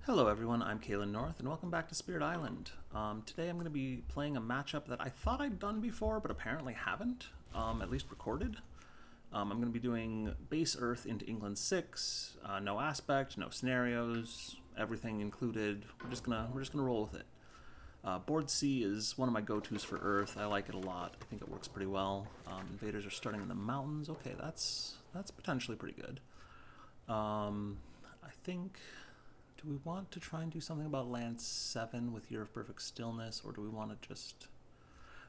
Hello everyone, I'm Kalen North, and welcome back to Spirit Island. Today I'm going to be playing a matchup that I thought I'd done before, but apparently haven't, at least recorded. I'm going to be doing base Earth into England 6, no aspect, no scenarios, everything included. We're just gonna roll with it. Board C is one of my go-tos for Earth. I like it a lot. I think it works pretty well. Invaders are starting in the mountains. Okay, that's potentially pretty good. I think. Do we want to try and do something about land 7 with Year of Perfect Stillness, or do we want to just...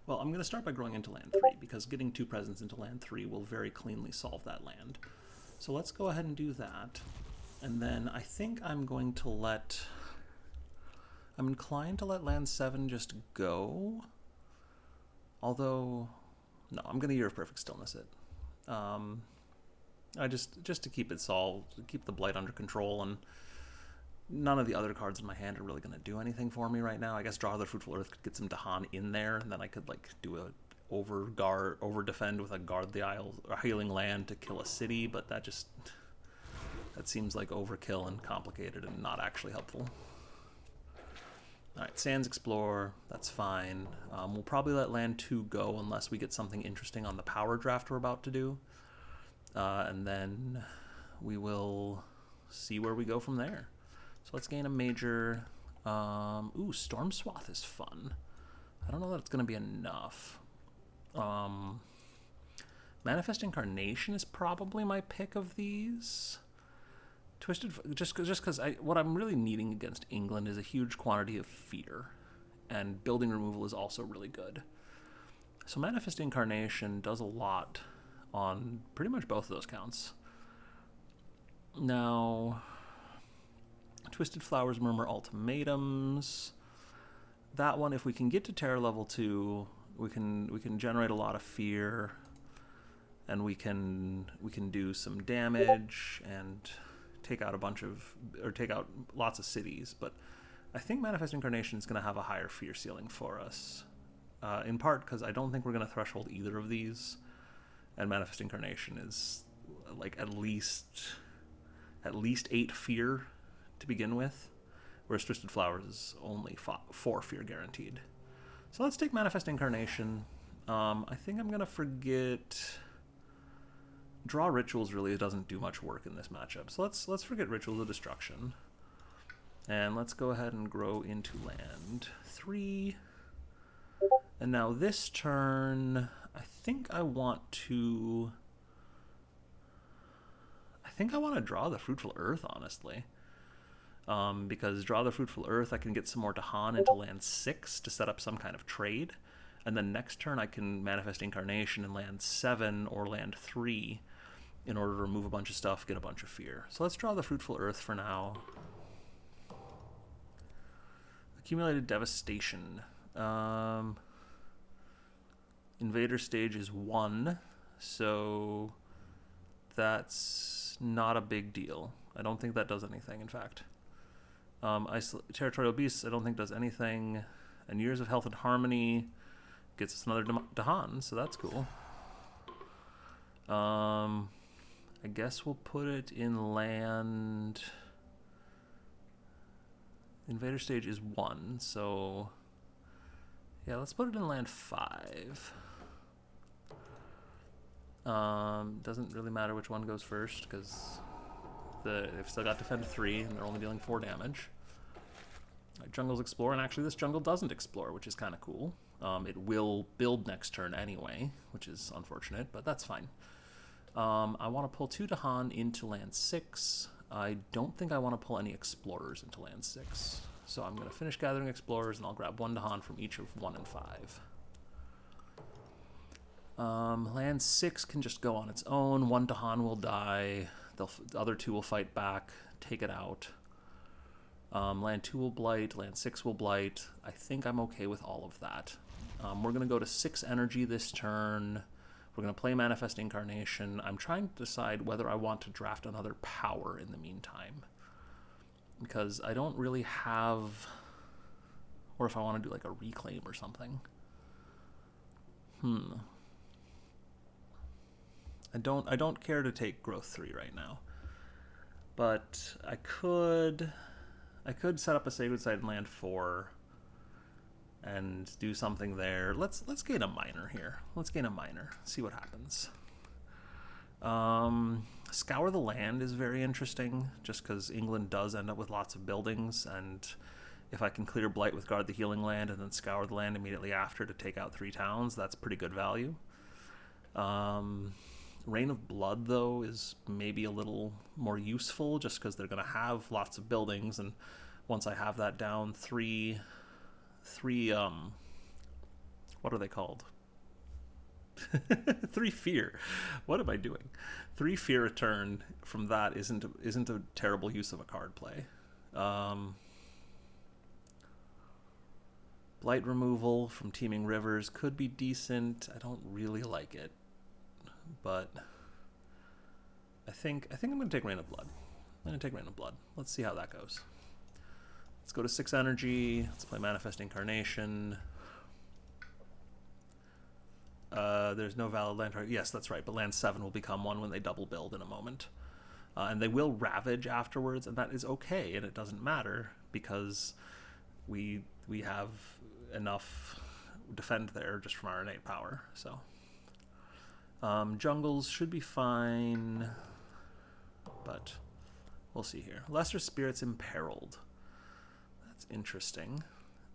Well, I'm going to start by growing into land 3, because getting 2 presents into land 3 will very cleanly solve that land. So let's go ahead and do that. And then I think I'm going to let... I'm inclined to let land 7 just go. Although... No, I'm going to Year of Perfect Stillness it. I just to keep it solved, to keep the blight under control, and... None of the other cards in my hand are really going to do anything for me right now. I guess Draw the Fruitful Earth could get some Dahan in there, and then I could like do a over defend with a Guard the Isles or Healing Land to kill a city, but that seems like overkill and complicated and not actually helpful. Alright, Sands Explore, that's fine. We'll probably let land 2 go unless we get something interesting on the power draft we're about to do. And then we will see where we go from there. So let's gain a major. Ooh, Storm Swath is fun. I don't know that it's going to be enough. Manifest Incarnation is probably my pick of these. Twisted, just because what I'm really needing against England is a huge quantity of fear, and building removal is also really good. So Manifest Incarnation does a lot on pretty much both of those counts. Now... Twisted Flowers Murmur Ultimatums. That one, if we can get to terror level 2, we can generate a lot of fear, and we can do some damage and take out lots of cities. But I think Manifest Incarnation is going to have a higher fear ceiling for us, in part because I don't think we're going to threshold either of these, and Manifest Incarnation is like at least 8 fear to begin with, whereas Twisted Flowers is only 4 fear guaranteed. So let's take Manifest Incarnation. I think I'm going to forget... Draw Rituals really doesn't do much work in this matchup, so let's forget Rituals of Destruction. And let's go ahead and grow into land 3. And now this turn, I think I want to draw the Fruitful Earth, honestly. Because Draw the Fruitful Earth, I can get some more Dahan into land 6 to set up some kind of trade. And then next turn I can Manifest Incarnation in land 7 or land 3 in order to remove a bunch of stuff, get a bunch of fear. So let's draw the Fruitful Earth for now. Accumulated Devastation. Invader stage is 1, so that's not a big deal. I don't think that does anything, in fact. Territorial Beasts, I don't think does anything. And Years of Health and Harmony gets us another Dahan, so that's cool. I guess we'll put it in land... Invader stage is 1, so... Yeah, let's put it in land 5. Doesn't really matter which one goes first, because... they've still got defend 3, and they're only dealing 4 damage. Right, jungles explore, and actually this jungle doesn't explore, which is kind of cool. It will build next turn anyway, which is unfortunate, but that's fine. I want to pull 2 Dahan into land 6. I don't think I want to pull any explorers into land 6. So I'm going to finish gathering explorers, and I'll grab 1 Dahan from each of 1 and 5. Land 6 can just go on its own. 1 Dahan will die. The other 2 will fight back, take it out. Land 2 will blight, land 6 will blight. I think I'm okay with all of that. We're going to go to 6 energy this turn. We're going to play Manifest Incarnation. I'm trying to decide whether I want to draft another power in the meantime, because I don't really have... Or if I want to do like a reclaim or something. I don't care to take growth 3 right now. But I could I could set up a Sacred Site in land 4 and do something there. Let's gain a minor here. Let's gain a minor. See what happens. Scour the Land is very interesting, just because England does end up with lots of buildings, and if I can clear Blight with Guard the Healing Land and then Scour the Land immediately after to take out 3 towns, that's pretty good value. Reign of Blood, though, is maybe a little more useful, just because they're going to have lots of buildings, and once I have that down, three what are they called? 3 fear. What am I doing? 3 fear return from that isn't a terrible use of a card play. Blight removal from Teeming Rivers could be decent. I don't really like it, but I think I'm going to take Reign of Blood. I'm going to take Reign of Blood. Let's see how that goes. Let's go to 6 energy. Let's play Manifest Incarnation. There's no valid land target. Yes, that's right, but land 7 will become one when they double build in a moment. And they will Ravage afterwards, and that is okay, and it doesn't matter, because we have enough defend there just from our innate power. So jungles should be fine, but we'll see here. Lesser Spirits Imperiled. That's interesting.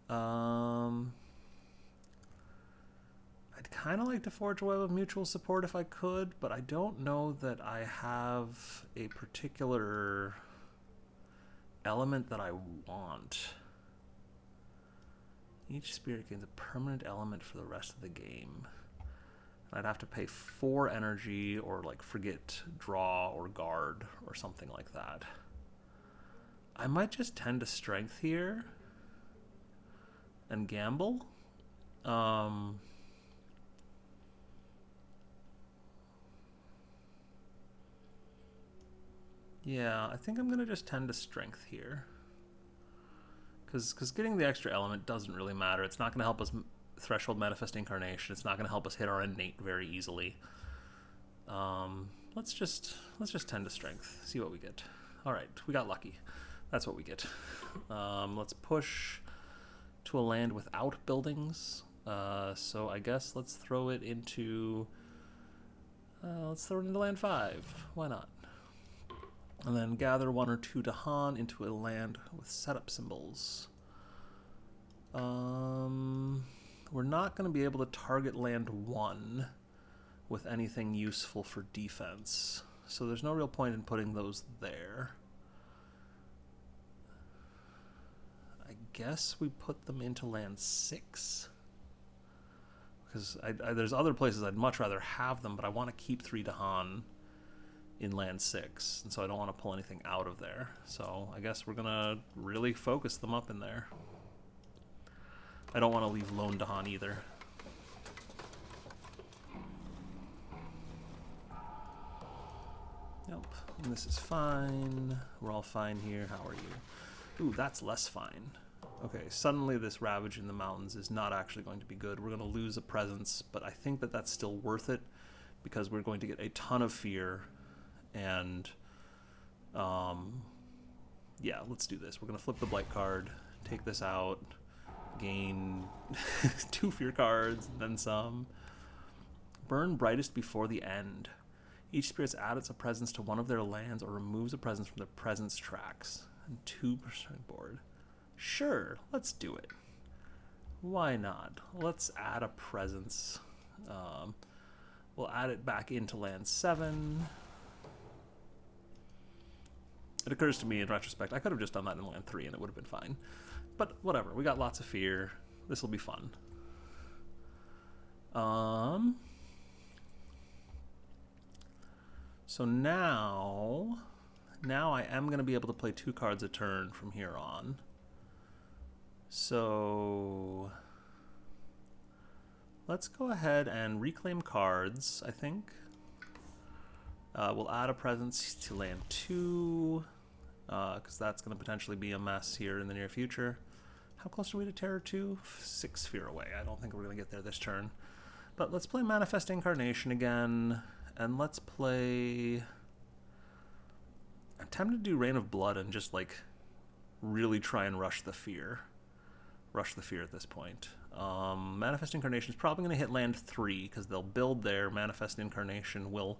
I'd kind of like to forge a web of mutual support if I could, but I don't know that I have a particular element that I want. Each spirit gains a permanent element for the rest of the game. I'd have to pay 4 energy or like forget draw or guard or something like that. I might just tend to strength here and gamble. Yeah, I think I'm going to just tend to strength here. Because getting the extra element doesn't really matter. It's not going to help us threshold Manifest Incarnation. It's not going to help us hit our innate very easily. Let's just tend to strength. See what we get. All right, we got lucky. That's what we get. Let's push to a land without buildings. So I guess let's throw it into land 5. Why not? And then gather 1 or 2 Dahan into a land with setup symbols. We're not going to be able to target land 1 with anything useful for defense, so there's no real point in putting those there. I guess we put them into land 6, because there's other places I'd much rather have them, but I want to keep 3 Dahan in land 6, and so I don't want to pull anything out of there. So I guess we're gonna really focus them up in there. I don't want to leave lone Dahan either. Nope. And this is fine. We're all fine here. How are you? Ooh, that's less fine. Okay, suddenly this Ravage in the mountains is not actually going to be good. We're going to lose a presence, but I think that that's still worth it, because we're going to get a ton of fear. And yeah, let's do this. We're going to flip the Blight card, take this out, gain 2 fear cards, then some. Burn Brightest Before the End. Each spirit's adds a presence to one of their lands or removes a presence from their presence tracks. And 2% board. Sure, let's do it. Why not? Let's add a presence. We'll add it back into land 7. It occurs to me in retrospect, I could have just done that in land 3 and it would have been fine. But whatever, we got lots of fear. This will be fun. So now I am going to be able to play 2 cards a turn from here on. So let's go ahead and reclaim cards, I think. We'll add a presence to land 2, because that's going to potentially be a mess here in the near future. How close are we to Terror 2? 6 fear away. I don't think we're going to get there this turn. But let's play Manifest Incarnation again, and let's play... I'm tempted to do Reign of Blood and just, like, really try and rush the fear. Rush the fear at this point. Manifest Incarnation is probably going to hit land 3 because they'll build there. Manifest Incarnation will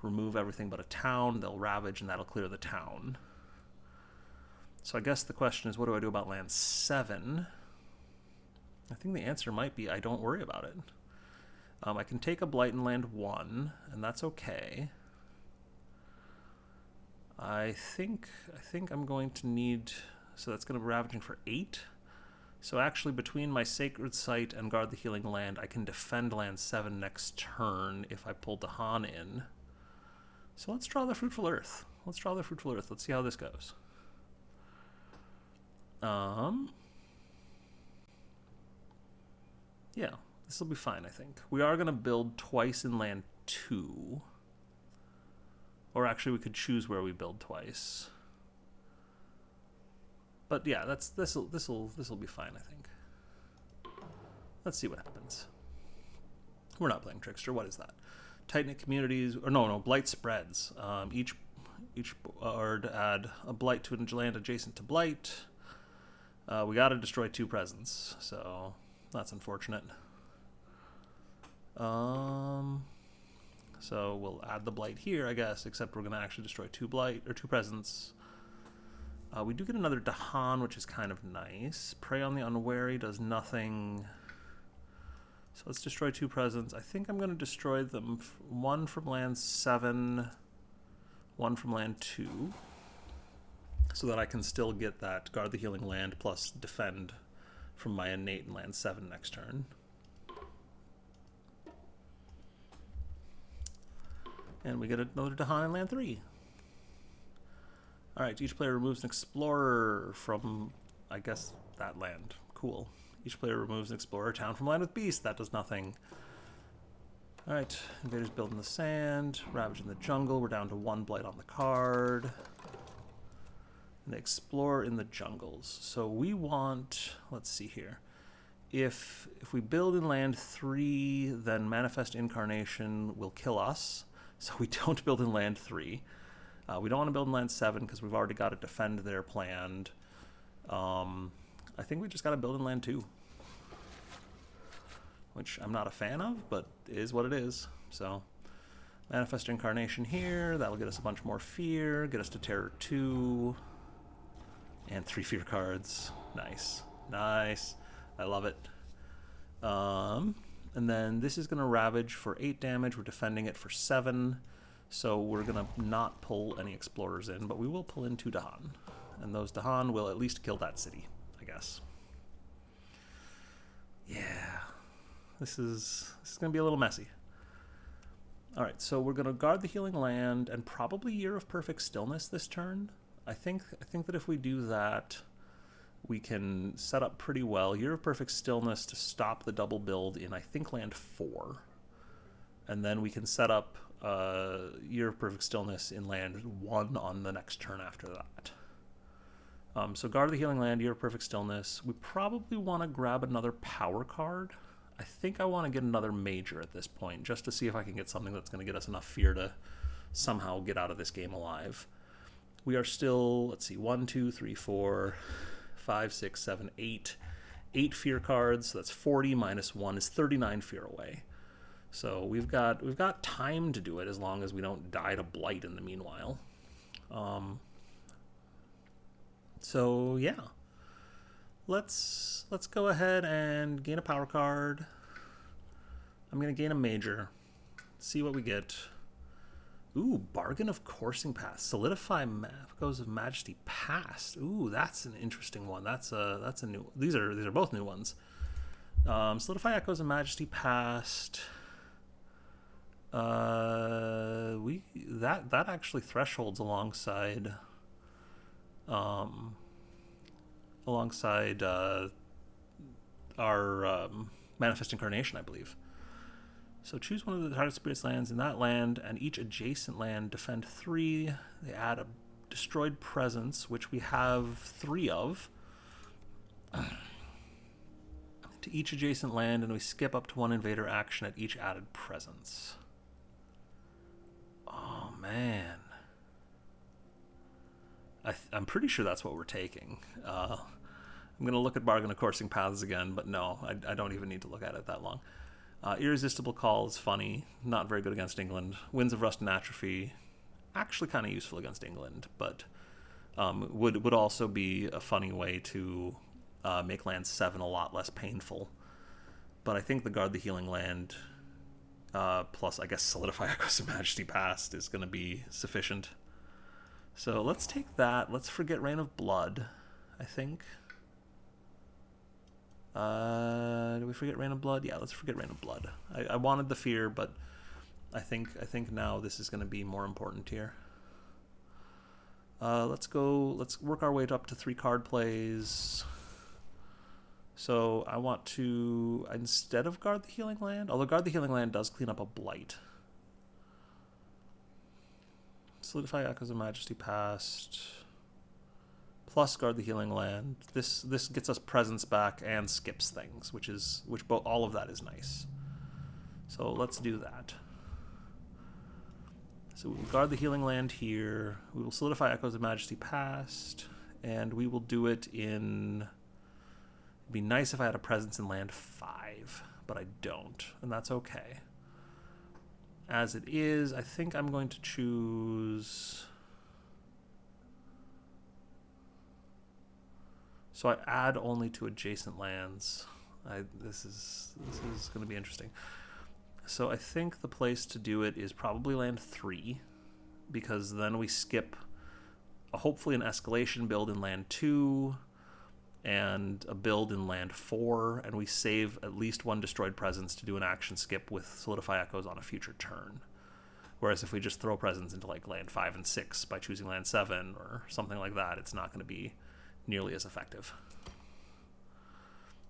remove everything but a town. They'll ravage, and that'll clear the town. So I guess the question is, what do I do about land 7? I think the answer might be I don't worry about it. I can take a blight in land 1, and that's okay. I think I'm going to need... So that's going to be ravaging for 8. So actually, between my Sacred Site and Guard the Healing Land, I can defend land 7 next turn if I pull Dahan in. So let's draw the Fruitful Earth. Let's see how this goes. Yeah, this will be fine, I think. We are going to build twice in land 2. Or actually, we could choose where we build twice. But yeah, this'll be fine, I think. Let's see what happens. We're not playing Trickster. What is that? Tight-knit communities, or no, blight spreads. Each are to add a blight to a land adjacent to blight. We got to destroy 2 presents, so that's unfortunate. So we'll add the blight here, I guess, except we're going to actually destroy 2 presents. We do get another Dahan, which is kind of nice. Prey on the Unwary does nothing. So let's destroy 2 presents. I think I'm going to destroy them. 1 from land 7, 1 from land 2. So that I can still get that Guard the Healing Land plus defend from my innate in land 7 next turn. And we get another Dahan in land 3. Alright, each player removes an explorer from, I guess, that land. Cool. Each player removes an explorer town from land with beast. That does nothing. Alright, invaders build in the sand, ravage in the jungle. We're down to 1 blight on the card. And they explore in the jungles. So we want, let's see here. If we build in land 3, then Manifest Incarnation will kill us. So we don't build in land 3. We don't want to build in land 7 because we've already got to defend there planned. I think we just got to build in land 2. Which I'm not a fan of, but it is what it is. So, Manifest Incarnation here. That'll get us a bunch more fear. Get us to Terror 2. And 3 fear cards. Nice. Nice. I love it. And then this is going to ravage for 8 damage. We're defending it for 7. So we're going to not pull any explorers in, but we will pull in 2 Dahan. And those Dahan will at least kill that city, I guess. Yeah. This is going to be a little messy. Alright, so we're going to Guard the Healing Land and probably Year of Perfect Stillness this turn. I think that if we do that, we can set up pretty well. Year of Perfect Stillness to stop the double build in, I think, land 4. And then we can set up Year of Perfect Stillness in land 1 on the next turn after that. So Guard the Healing Land, Year of Perfect Stillness. We probably want to grab another power card. I think I want to get another major at this point, just to see if I can get something that's going to get us enough fear to somehow get out of this game alive. We are still, let's see, 1, 2, 3, 4, 5, 6, 7, 8. 8 fear cards, so that's 40 minus 1 is 39 fear away. So we've got time to do it as long as we don't die to blight in the meanwhile. So yeah. Let's go ahead and gain a power card. I'm gonna gain a major. See what we get. Ooh, Bargain of Coursing Path. Solidify Echoes of Majesty Past. Ooh, that's an interesting one. That's a new. These are both new ones. Solidify Echoes of Majesty Past. That actually thresholds alongside our Manifest Incarnation, I believe. So choose one of the target spirit's lands in that land, and each adjacent land defend 3. They add a destroyed presence, which we have 3 of, to each adjacent land, and we skip up to 1 invader action at each added presence. Oh, man. I'm pretty sure that's what we're taking. I'm going to look at Bargain of Coursing Paths again, but no, I don't even need to look at it that long. Irresistible Call is funny, not very good against England. Winds of Rust and Atrophy, actually kind of useful against England, but would also be a funny way to make land 7 a lot less painful. But I think the Guard the Healing Land, plus I guess Solidify Echoes of Majesty Past is going to be sufficient. So let's take that. Let's forget Rain of Blood, I think. Do we forget Rain of Blood? Yeah, let's forget Rain of Blood. I wanted the fear, but I think now this is going to be more important here. Let's work our way up to 3 card plays. So I want to, instead of Guard the Healing Land, although Guard the Healing Land does clean up a blight. Solidify Echoes of Majesty Past. Plus Guard the Healing Land. This gets us presence back and skips things, all of that is nice. So let's do that. So we will Guard the Healing Land here. We will Solidify Echoes of Majesty Past, and we will do it in. It'd be nice if I had a presence in land 5, but I don't, and that's okay. As it is, I think I'm going to choose. So I add only to adjacent lands. This is going to be interesting. So I think the place to do it is probably land 3, because then we skip hopefully an escalation build in land 2 and a build in land 4, and we save at least 1 destroyed presence to do an action skip with Solidify Echoes on a future turn. Whereas if we just throw presence into like land 5 and 6 by choosing land 7 or something like that, it's not going to be nearly as effective.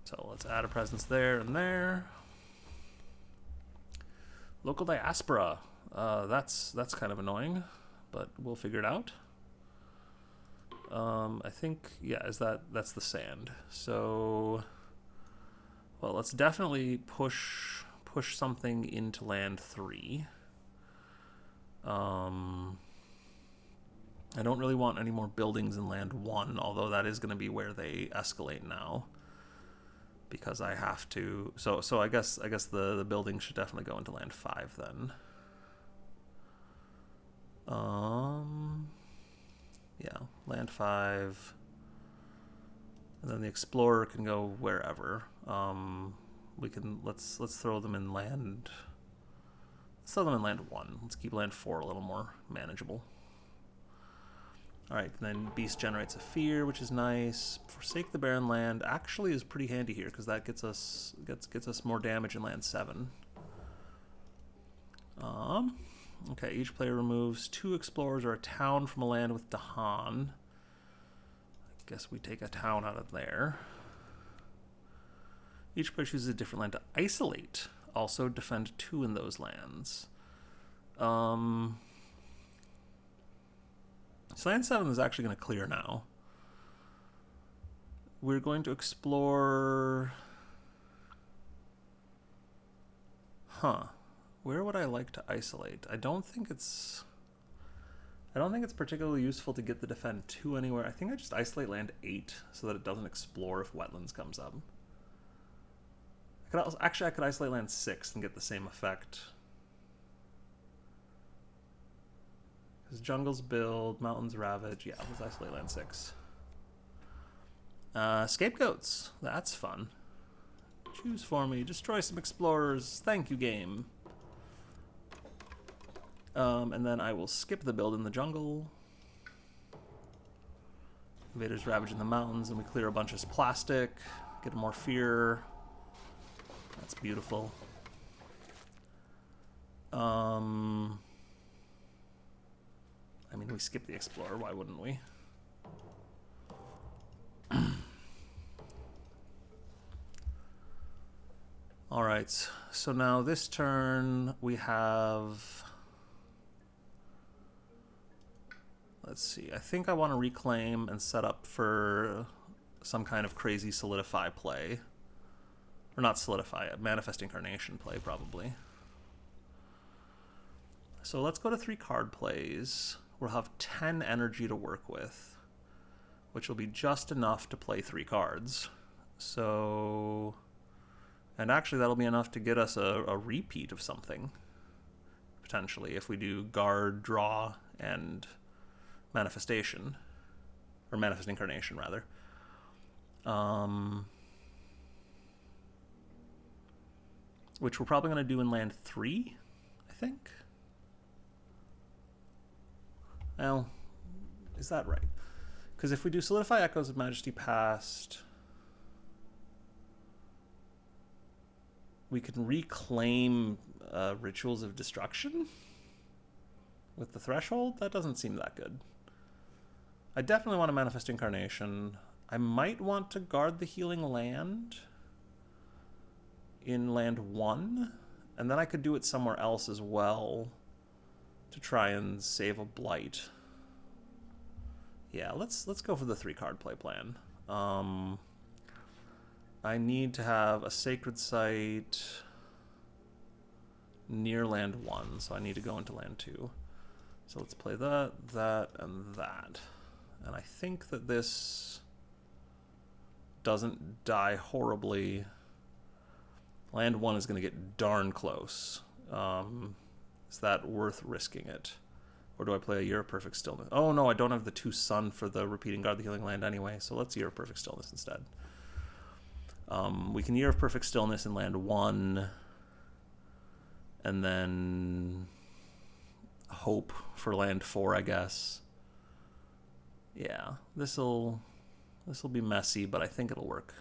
So let's add a presence there and there. Local Diaspora. That's kind of annoying, but we'll figure it out. I think, yeah, that's the sand. So, well, let's definitely push something into land 3. I don't really want any more buildings in land 1, although that is going to be where they escalate now, because I have to. So I guess the building should definitely go into land 5 then. Yeah, land 5, and then the Explorer can go wherever. Let's throw them in land. Let's throw them in land 1. Let's keep land 4 a little more manageable. Alright, then Beast generates a fear, which is nice. Forsake the Barren Land actually is pretty handy here, because that gets us more damage in land 7. Okay, each player removes 2 explorers or a town from a land with Dahan. I guess we take a town out of there. Each player chooses a different land to isolate. Also defend 2 in those lands. So land 7 is actually going to clear now. We're going to explore. Where would I like to isolate? I don't think it's particularly useful to get the defend 2 anywhere. I think I just isolate land 8 so that it doesn't explore if wetlands comes up. I could isolate land 6 and get the same effect. Because jungles build, mountains ravage. Yeah, let's isolate land 6. Scapegoats. That's fun. Choose for me. Destroy some explorers. Thank you, game. And then I will skip the build in the jungle. Invaders ravage in the mountains, and we clear a bunch of plastic. Get more fear. That's beautiful. I mean, we skip the Explorer, why wouldn't we? Alright, so now this turn we have... Let's see, I think I want to reclaim and set up for some kind of crazy solidify play. Or not solidify, a manifest incarnation play, probably. So let's go to 3 card plays. We'll have 10 energy to work with. which will be just enough to play 3 cards. So, and actually that'll be enough to get us a repeat of something, potentially, if we do guard, draw, and manifestation, or manifest incarnation, rather. Which we're probably going to do in land 3, I think. Well, is that right? Because if we do Solidify Echoes of Majesty Past, we can reclaim Rituals of Destruction with the Threshold? That doesn't seem that good. I definitely want to Manifest Incarnation. I might want to guard the Healing Land in land 1, and then I could do it somewhere else as well to try and save a Blight. Yeah, let's go for the 3-card play plan. I need to have a Sacred Site near land 1, so I need to go into land 2. So let's play that, that, and that. And I think that this doesn't die horribly. Land 1 is going to get darn close. Is that worth risking it? Or do I play a Year of Perfect Stillness? Oh no, I don't have the 2 sun for the Repeating Guard the Healing Land anyway, so let's Year of Perfect Stillness instead. We can Year of Perfect Stillness in land 1, and then hope for land 4, I guess. Yeah, this'll be messy, but I think it'll work.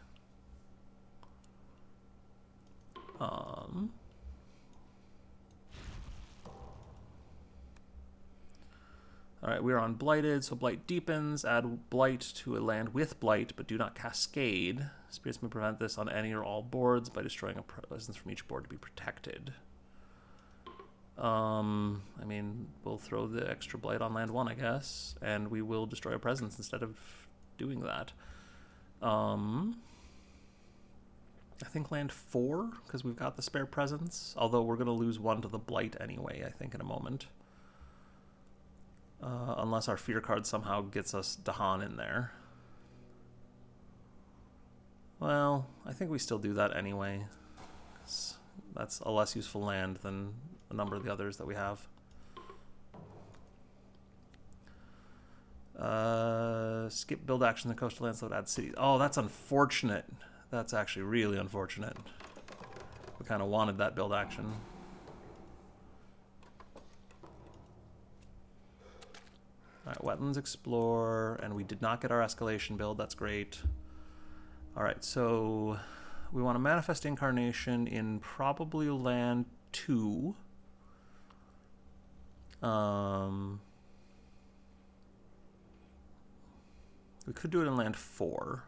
Alright, we are on Blighted, so Blight deepens. Add Blight to a land with Blight, but do not cascade. Spirits may prevent this on any or all boards by destroying a presence from each board to be protected. I mean, we'll throw the extra Blight on land 1, I guess, and we will destroy a presence instead of doing that. I think land 4, because we've got the spare presence, although we're going to lose 1 to the Blight anyway, I think, in a moment. Unless our fear card somehow gets us Dahan in there. Well, I think we still do that anyway. That's a less useful land than a number of the others that we have. Skip build action in the coastal lands that would add cities. Oh, that's unfortunate. That's actually really unfortunate. We kind of wanted that build action. Alright, Wetlands Explore, and we did not get our Escalation build. That's great. Alright, so we want to Manifest Incarnation in probably land 2. We could do it in land 4.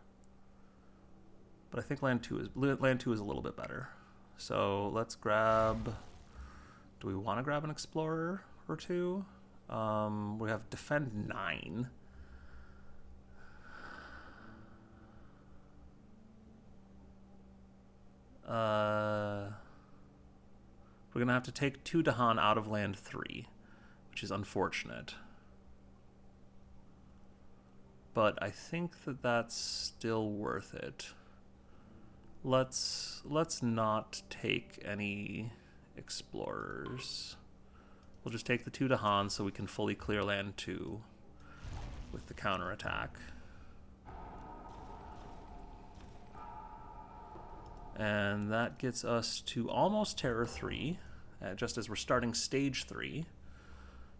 But I think land 2 is a little bit better. So let's grab... Do we want to grab an Explorer or 2? We have Defend 9. We're going to have to take 2 Dahan out of land 3, which is unfortunate. But I think that that's still worth it. Let's not take any Explorers. We'll just take the 2 Dahan so we can fully clear land 2 with the counterattack. And that gets us to almost Terror 3, just as we're starting Stage 3.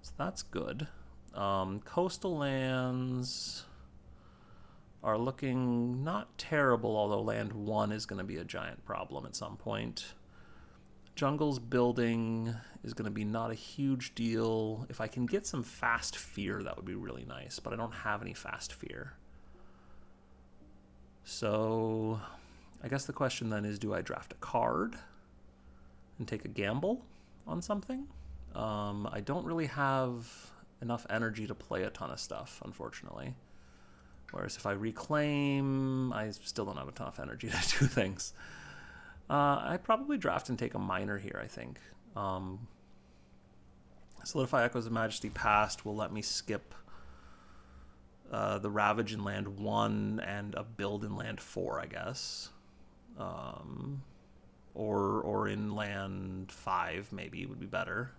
So that's good. Coastal lands are looking not terrible, although land 1 is going to be a giant problem at some point. Jungle's building is going to be not a huge deal. If I can get some fast fear, that would be really nice, but I don't have any fast fear. So I guess the question then is, do I draft a card and take a gamble on something? I don't really have enough energy to play a ton of stuff, unfortunately. Whereas if I reclaim, I still don't have enough energy to do things. I probably draft and take a minor here, I think. Solidify Echoes of Majesty Past will let me skip the Ravage in land 1 and a build in land 4, I guess. Or in land 5 maybe would be better.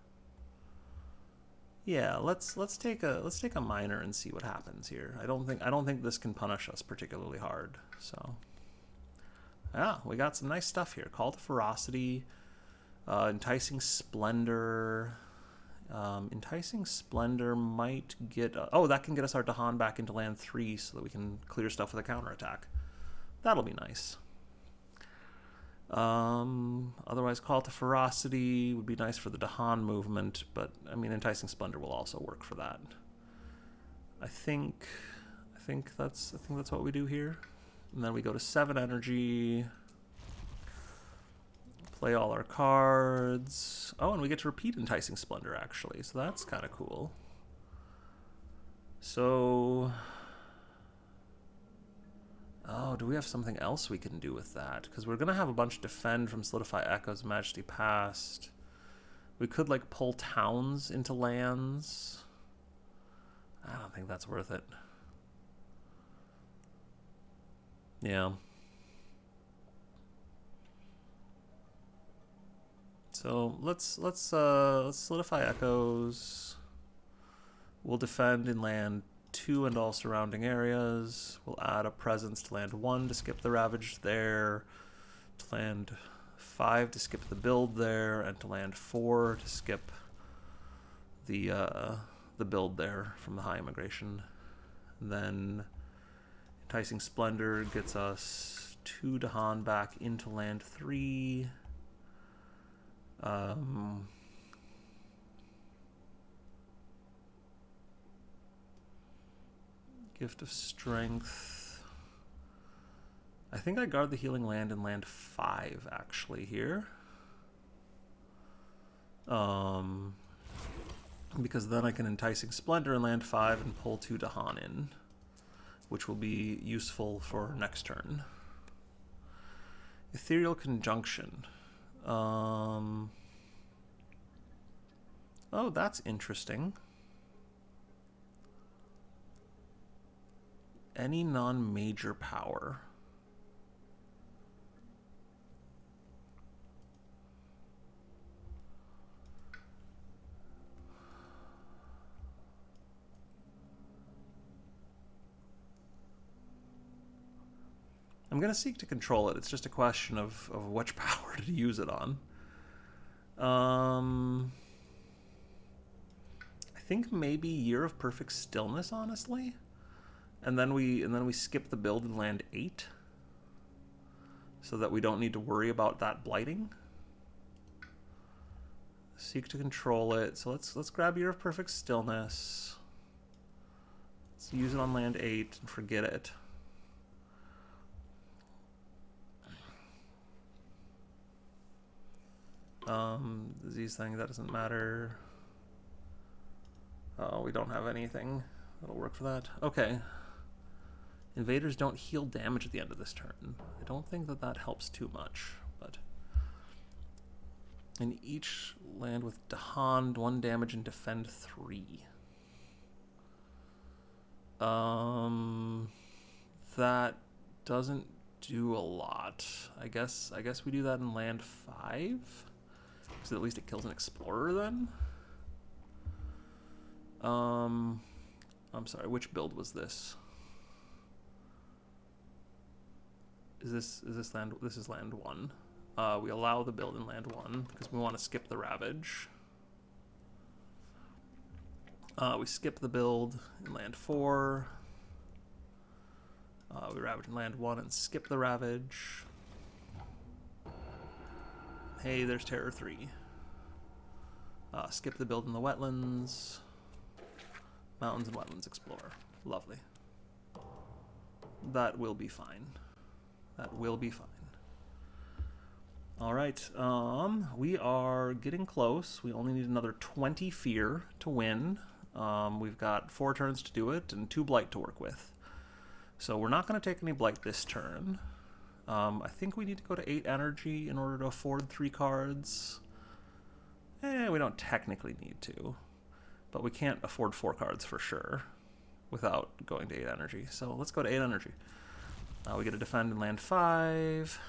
Yeah, let's take a minor and see what happens here. I don't think this can punish us particularly hard. So yeah, we got some nice stuff here. Call to Ferocity, Enticing Splendor. Enticing Splendor might get... that can get us our Dahan back into land 3 so that we can clear stuff with a counterattack. That'll be nice. Otherwise, Call to Ferocity would be nice for the Dahan movement, but, I mean, Enticing Splendor will also work for that. I think that's what we do here. And then we go to 7 energy... Play all our cards. Oh, and we get to repeat Enticing Splendor, actually. So that's kind of cool. So... Oh, do we have something else we can do with that? Because we're going to have a bunch defend from Solidify Echoes, Majesty Past. We could, like, pull towns into lands. I don't think that's worth it. Yeah. So let's Solidify Echoes. We'll defend in land 2 and all surrounding areas. We'll add a presence to land 1 to skip the Ravage there, to land 5 to skip the build there, and to land 4 to skip the build there from the High Immigration. And then Enticing Splendor gets us 2 Dahan back into land 3. Gift of Strength. I think I guard the Healing Land in land 5, actually, here. Because then I can Enticing Splendor in land 5 and pull 2 Dahan in, which will be useful for next turn. Ethereal Conjunction. Oh, that's interesting. Any non-major power. I'm going to seek to control it. It's just a question of which power to use it on. I think maybe Year of Perfect Stillness, honestly. And then we skip the build in land 8. So that we don't need to worry about that blighting. Seek to control it. So let's grab Year of Perfect Stillness. Let's use it on land 8 and forget it. Disease thing, that doesn't matter. Oh, we don't have anything that'll work for that. Okay. Invaders don't heal damage at the end of this turn. I don't think that helps too much, but... In each land with Dahan, 1 damage and defend 3. That doesn't do a lot. I guess we do that in land 5? So at least it kills an explorer then? I'm sorry, which build was this? Is this land? This is land 1. We allow the build in land 1 because we want to skip the Ravage. We skip the build in land 4. We Ravage in land 1 and skip the Ravage. Hey, there's Terror 3. Skip the build in the Wetlands. Mountains and Wetlands Explorer. Lovely. That will be fine. That will be fine. All right. We are getting close. We only need another 20 fear to win. We've got 4 turns to do it and 2 blight to work with. So we're not going to take any blight this turn. I think we need to go to 8 energy in order to afford 3 cards. We don't technically need to, but we can't afford 4 cards for sure. without going to 8 energy. So let's go to 8 energy. We get to defend in land 5.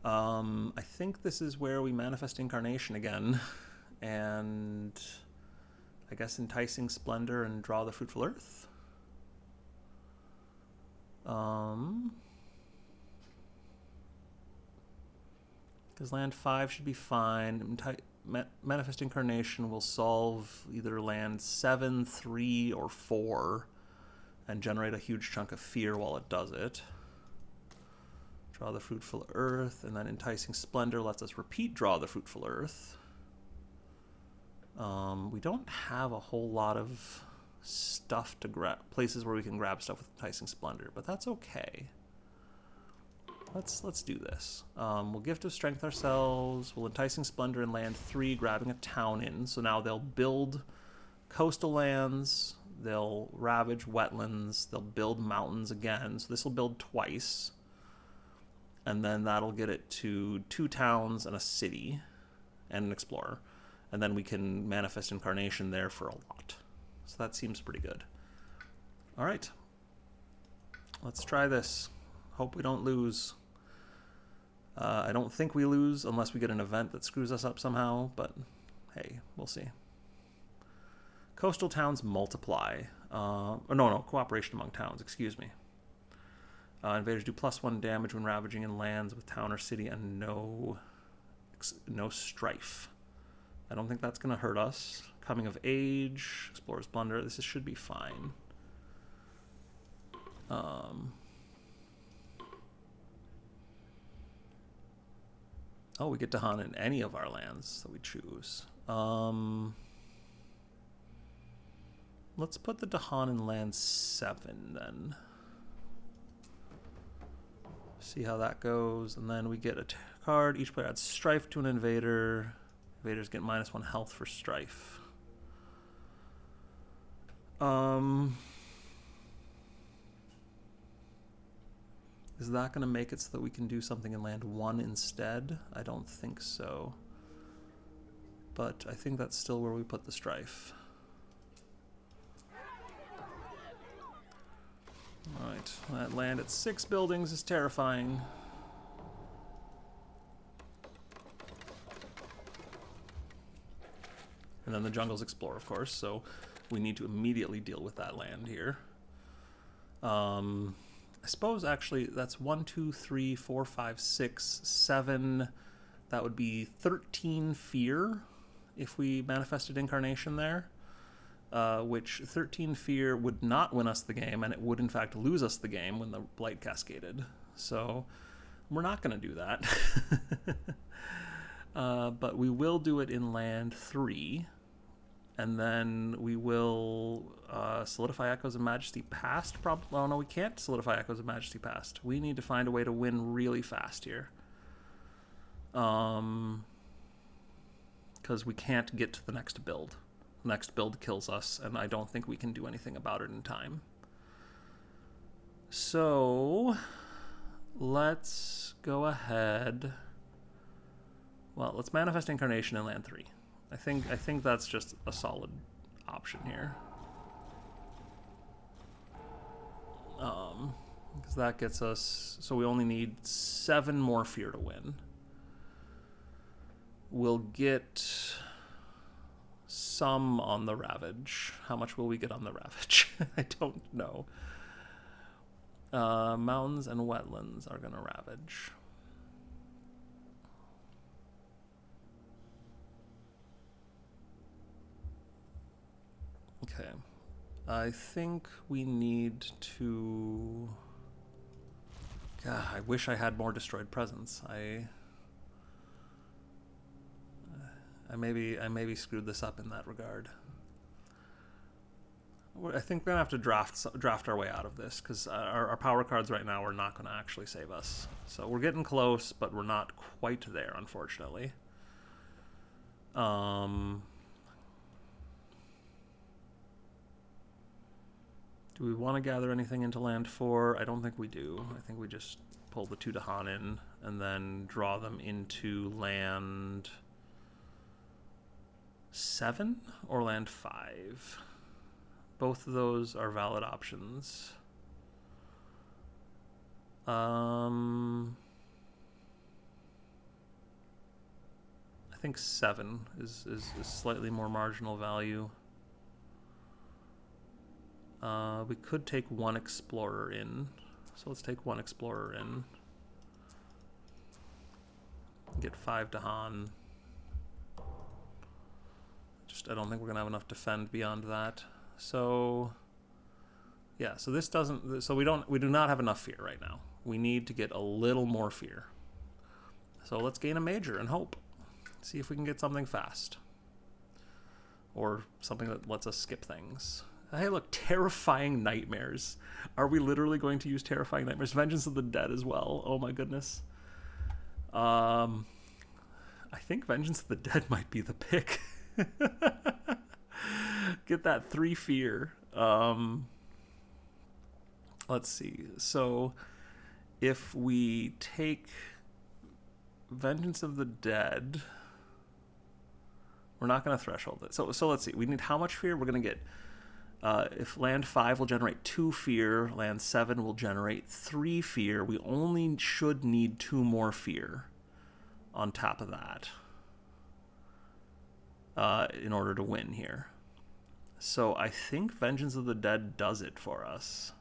I think this is where we manifest Incarnation again, and I guess Enticing Splendor and draw the Fruitful Earth. Because land 5 should be fine. Manifest Incarnation will solve either land 7, 3, or 4, and generate a huge chunk of fear while it does it. Draw the Fruitful Earth, and then Enticing Splendor lets us repeat draw the Fruitful Earth. We don't have a whole lot of stuff to grab, places where we can grab stuff with Enticing Splendor, but that's okay. Let's do this. We'll Gift of Strength ourselves. We'll Enticing Splendor in land 3, grabbing a town in. So now they'll build coastal lands, they'll ravage wetlands, they'll build mountains again. So this will build twice. And then that'll get it to 2 towns and a city and an explorer. And then we can manifest Incarnation there for a lot. So that seems pretty good. All right. Let's try this. Hope we don't lose. I don't think we lose unless we get an event that screws us up somehow, but hey, we'll see. Coastal towns multiply. No, cooperation among towns, excuse me. Invaders do +1 damage when ravaging in lands with town or city and no strife. I don't think that's going to hurt us. Coming of Age, Explorer's Blunder, this should be fine. Oh, we get to hunt in any of our lands that we choose. Let's put the Dahan in land 7 then. See how that goes. And then we get a card. Each player adds Strife to an invader. Invaders get -1 health for Strife. Is that going to make it so that we can do something in land 1 instead? I don't think so. But I think that's still where we put the Strife. Alright, that land at 6 buildings is terrifying. And then the jungles explore, of course, so we need to immediately deal with that land here. I suppose actually that's 1, 2, 3, 4, 5, 6, 7. That would be 13 fear if we manifested Incarnation there. Which 13 fear would not win us the game, and it would in fact lose us the game when the blight cascaded. So we're not going to do that. But we will do it in land 3. And then we will solidify Echoes of Majesty Past. Oh no, we can't solidify Echoes of Majesty Past. We need to find a way to win really fast here. Because we can't get to the next build. The next build kills us, and I don't think we can do anything about it in time. So let's go ahead. Well, let's manifest Incarnation in land 3. I think that's just a solid option here. Because that gets us, so we only need 7 more fear to win. We'll get some on the Ravage. How much will we get on the Ravage? I don't know. Mountains and wetlands are gonna Ravage. Okay, I think we need to... God, I wish I had more destroyed presence. I maybe screwed this up in that regard. I think we're gonna have to draft our way out of this, because our power cards right now are not going to actually save us. So we're getting close, but we're not quite there, unfortunately. Do we want to gather anything into land 4? I don't think we do. I think we just pull the 2 Dahan in and then draw them into land 7 or land 5. Both of those are valid options. I think 7 is slightly more marginal value. We could take 1 explorer in. So let's take 1 explorer in. Get 5 to Han. I don't think we're gonna have enough defend beyond that. So yeah, so this doesn't, so we do not have enough fear right now. We need to get a little more fear. So let's gain a major and hope. See if we can get something fast. Or something that lets us skip things. Hey look, Terrifying Nightmares. Are we literally going to use Terrifying Nightmares? Vengeance of the Dead as well. Oh my goodness. I think Vengeance of the Dead might be the pick. Get that 3 fear. Let's see. So if we take Vengeance of the Dead, we're not going to threshold it. So let's see. We need how much fear? We're going to get, if land 5 will generate 2 fear, land 7 will generate 3 fear. We only should need 2 more fear on top of that in order to win here. So I think Vengeance of the Dead does it for us.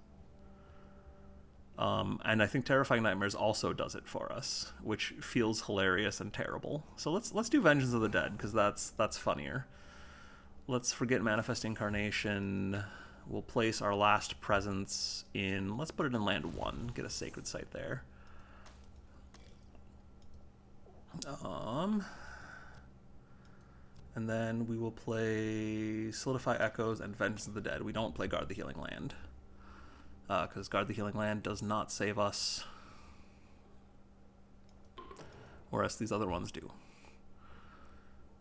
And I think Terrifying Nightmares also does it for us, which feels hilarious and terrible. So let's do Vengeance of the Dead, because that's funnier. Let's forget Manifest Incarnation. We'll place our last presence in, let's put it in land 1, get a sacred site there. And then we will play Solidify Echoes and Vengeance of the Dead. We don't play Guard the Healing Land, because Guard the Healing Land does not save us, whereas these other ones do.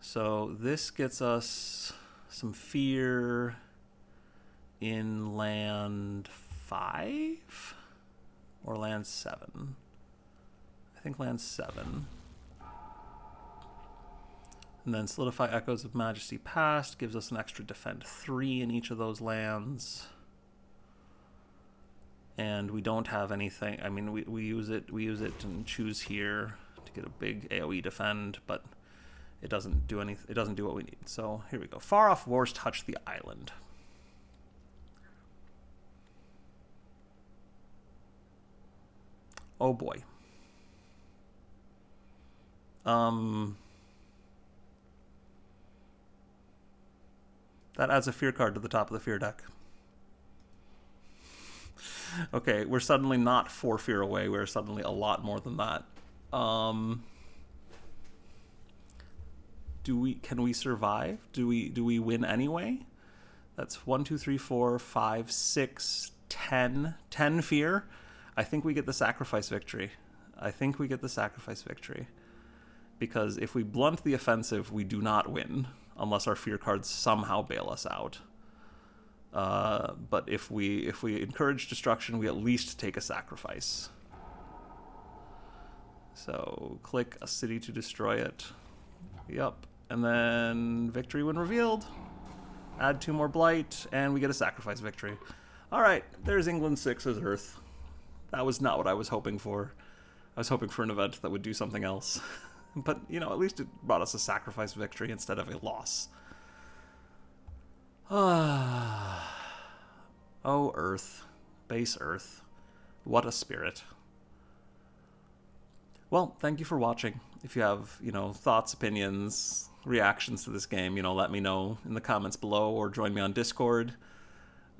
So this gets us some fear in land 5 or land 7. I think land 7. And then Solidify Echoes of Majesty Past gives us an extra defend 3 in each of those lands. And we don't have anything. I mean, we use it and choose here to get a big AoE defend, but it doesn't do anything. It doesn't do what we need. So here we go. Far Off Wars touch the island. Oh boy. That adds a fear card to the top of the fear deck. Okay, we're suddenly not 4 fear away. We're suddenly a lot more than that. Can we survive? Do we win anyway? That's 1, 2, 3, 4, 5, 6, 10. 10 fear. I think we get the sacrifice victory. Because if we blunt the offensive, we do not win, unless our fear cards somehow bail us out. But if we encourage destruction, we at least take a sacrifice. So click a city to destroy it. Yep. And then victory when revealed. Add 2 more blight, and we get a sacrifice victory. All right, there's England 6 as Earth. That was not what I was hoping for. I was hoping for an event that would do something else. But, you know, at least it brought us a sacrifice victory instead of a loss. Oh, Earth. Base Earth. What a spirit. Well, thank you for watching. If you have, you know, thoughts, opinions, reactions to this game, you know, let me know in the comments below or join me on Discord.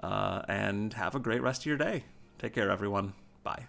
And have a great rest of your day. Take care, everyone. Bye.